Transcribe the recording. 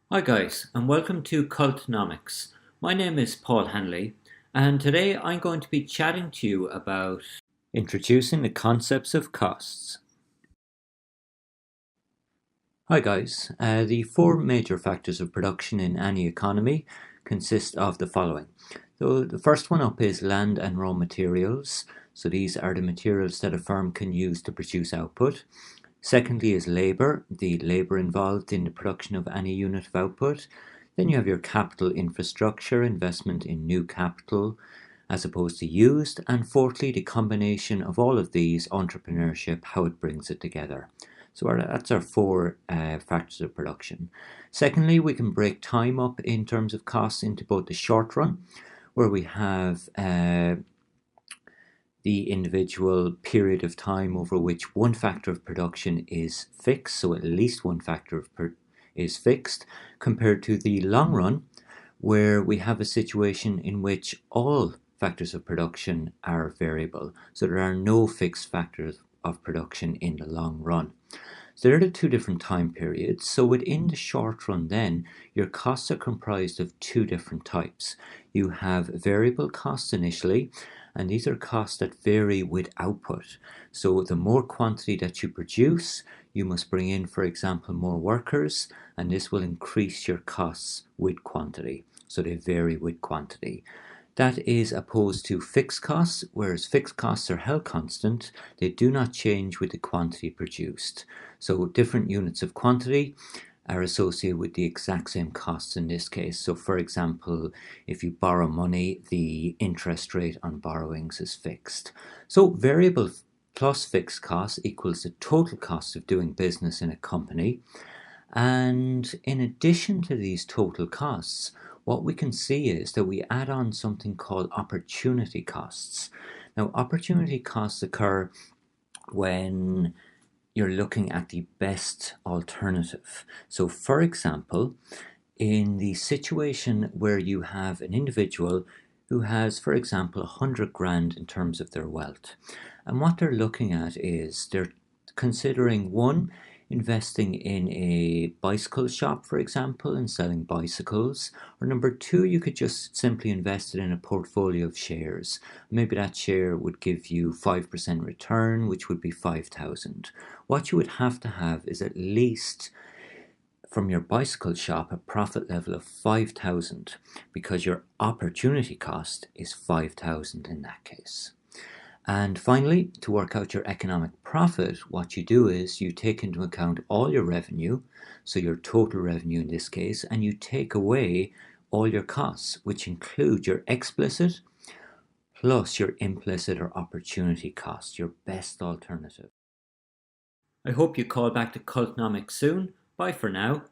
Hi guys, and welcome to Cultnomics. My name is Paul Hanley, and today I'm going to be chatting to you about introducing the concepts of costs. Hi guys, the four major factors of production in any economy consist of the following. So the first one up is land and raw materials. So these are the materials that a firm can use to produce output. Secondly is labour, the labour involved in the production of any unit of output. Then you have your capital infrastructure, investment in new capital as opposed to used. And fourthly, the combination of all of these, entrepreneurship, how it brings it together. So that's our four factors of production. Secondly, we can break time up in terms of costs into both the short run, where we have the individual period of time over which one factor of production is fixed, so at least one factor is fixed, compared to the long run, where we have a situation in which all factors of production are variable. So there are no fixed factors of production in the long run. So there are the two different time periods. So within the short run then, your costs are comprised of two different types. You have variable costs initially, and these are costs that vary with output. So the more quantity that you produce, you must bring in, for example, more workers, and this will increase your costs with quantity. So they vary with quantity. That is opposed to fixed costs, whereas fixed costs are held constant. They do not change with the quantity produced. So different units of quantity are associated with the exact same costs in this case. So for example, if you borrow money, the interest rate on borrowings is fixed. So variable plus fixed costs equals the total cost of doing business in a company. And in addition to these total costs, what we can see is that we add on something called opportunity costs. Now, opportunity costs occur when you're looking at the best alternative. So, for example, in the situation where you have an individual who has, for example, 100 grand in terms of their wealth, and what they're looking at is they're considering one, investing in a bicycle shop, for example, and selling bicycles. Or number two, you could just simply invest it in a portfolio of shares. Maybe that share would give you 5% return, which would be 5,000. What you would have to have is at least from your bicycle shop a profit level of 5,000 because your opportunity cost is 5,000 in that case. And finally, to work out your economic profit, what you do is you take into account all your revenue, so your total revenue in this case, and you take away all your costs, which include your explicit plus your implicit or opportunity cost, your best alternative. I hope you call back to Cultnomics soon. Bye for now.